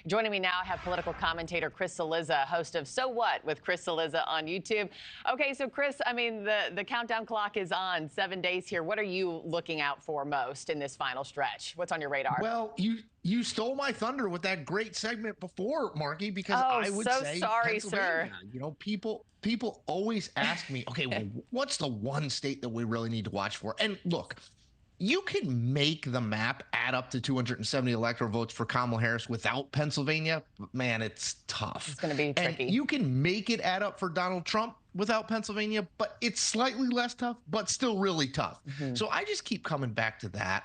Joining me now, I have political commentator Chris Cillizza, host of So What with Chris Cillizza on YouTube. Okay, so Chris, I mean, the countdown clock is on, 7 days here. What are you looking out for most in this final stretch? What's on your radar? Well, you stole my thunder with that great segment before, Markie, because Oh, I would so say sorry, Pennsylvania. sir. You know, people always ask me, okay, well, what's the one state that we really need to watch for? And look, you can make the map add up to 270 electoral votes for Kamala Harris without Pennsylvania. But man, it's tough. It's going to be tricky. And you can make it add up for Donald Trump without Pennsylvania, but it's slightly less tough, but still really tough. So I just keep coming back to that.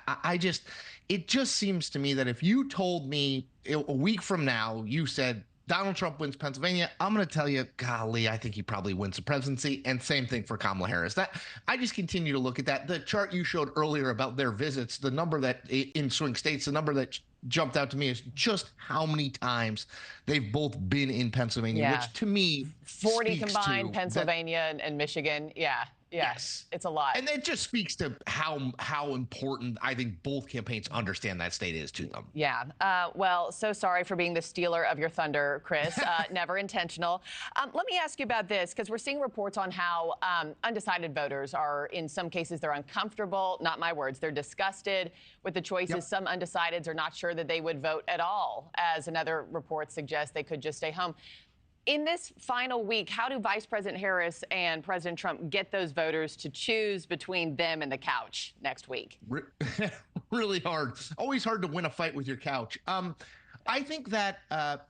It just seems to me that if you told me a week from now, you said Donald Trump wins Pennsylvania, I'm going to tell you, golly, I think he probably wins the presidency. And same thing for Kamala Harris. That I just continue to look at that. The chart you showed earlier about their visits, the number that in swing states, the number that jumped out to me is just how many times they've both been in Pennsylvania, which to me 40 combined, Pennsylvania and Michigan. Yeah. Yes, it's a lot. And it just speaks to how important I think both campaigns understand that state is to them. Yeah. Well, so sorry for being the stealer of your thunder, Chris. Never intentional. Let me ask you about this, because we're seeing reports on how undecided voters are, in some cases, they're uncomfortable. Not my words. They're disgusted with the choices. Yep. Some undecideds are not sure that they would vote at all, as another report suggests they could just stay home. In this final week, how do Vice President Harris and President Trump get those voters to choose between them and the couch next week? Really hard. Always hard to win a fight with your couch. I think that,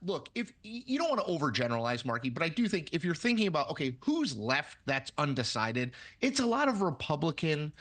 look, if you don't want to overgeneralize, Markie, but I do think if you're thinking about, okay, who's left that's undecided, it's a lot of Republican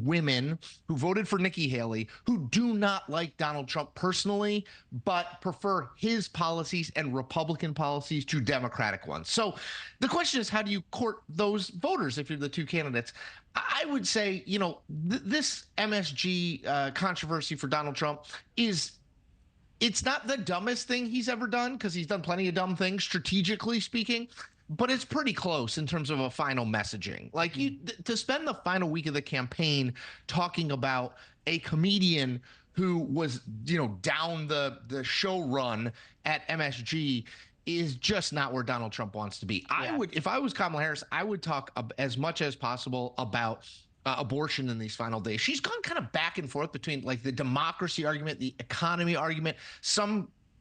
women who voted for Nikki Haley who do not like Donald Trump personally, but prefer his policies and Republican policies to Democratic ones. So the question is, how do you court those voters if you're the two candidates? I would say, you know, this MSG controversy for Donald Trump it's not the dumbest thing he's ever done, because he's done plenty of dumb things, strategically speaking, but it's pretty close in terms of a final messaging. Like, to spend the final week of the campaign talking about a comedian who was, you know, down the show run at MSG is just not where Donald Trump wants to be. I would, if I was Kamala Harris, I would talk as much as possible about abortion in these final days. She's gone kind of back and forth between like the democracy argument, the economy argument.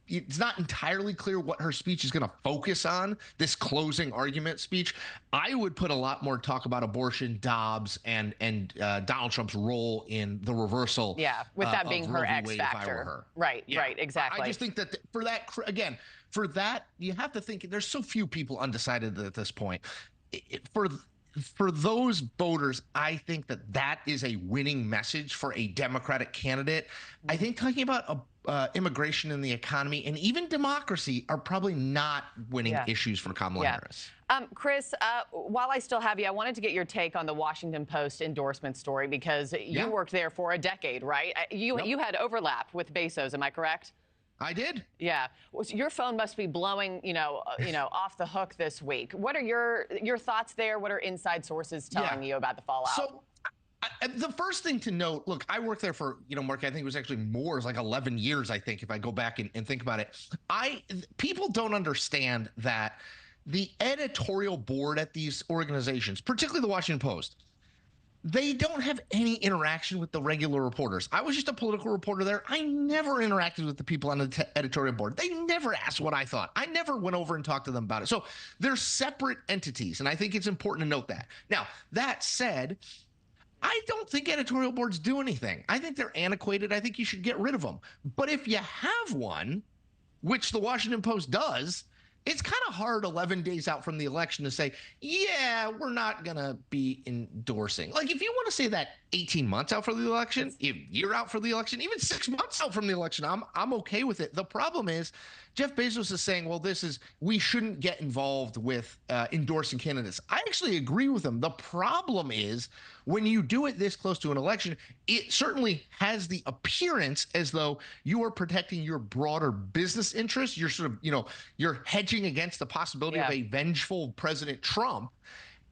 It's not entirely clear what her speech is going to focus on, this closing argument speech. I would put a lot more talk about abortion, Dobbs, and Donald Trump's role in the reversal. Yeah, with that being her X factor. Right, right, exactly. I just think that for that, you have to think there's so few people undecided at this point. For those voters, I think that is a winning message for a Democratic candidate. I think talking about immigration and the economy and even democracy are probably not winning issues for Kamala Harris. Chris, while I still have you, I wanted to get your take on the Washington Post endorsement story, because you worked there for a decade, right? You had overlap with Bezos, am I correct? I did. Yeah. Well, so your phone must be blowing, off the hook this week. What are your thoughts there? What are inside sources telling you about the fallout? So the first thing to note, look, I worked there for, Mark, I think it was actually more, it's like 11 years, I think, if I go back and think about it. People don't understand that the editorial board at these organizations, particularly the Washington Post, they don't have any interaction with the regular reporters. I was just a political reporter there. I never interacted with the people on the editorial board. They never asked what I thought. I never went over and talked to them about it. So they're separate entities, and I think it's important to note that. Now, that said, I don't think editorial boards do anything. I think they're antiquated. I think you should get rid of them. But if you have one, which the Washington Post does, it's kind of hard 11 days out from the election to say, yeah, we're not going to be endorsing. Like, if you want to say that 18 months out for the election, if you're out for the election, even 6 months out from the election, I'm okay with it. The problem is Jeff Bezos is saying, well, we shouldn't get involved with endorsing candidates. I actually agree with him. The problem is when you do it this close to an election, it certainly has the appearance as though you are protecting your broader business interests. You're sort of, you're hedging against the possibility of a vengeful President Trump.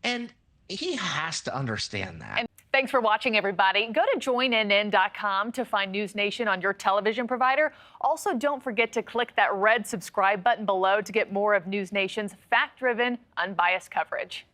And he has to understand that. And Thanks for watching, everybody. Go to joinnn.com to find NewsNation on your television provider. Also, don't forget to click that red subscribe button below to get more of NewsNation's fact-driven, unbiased coverage.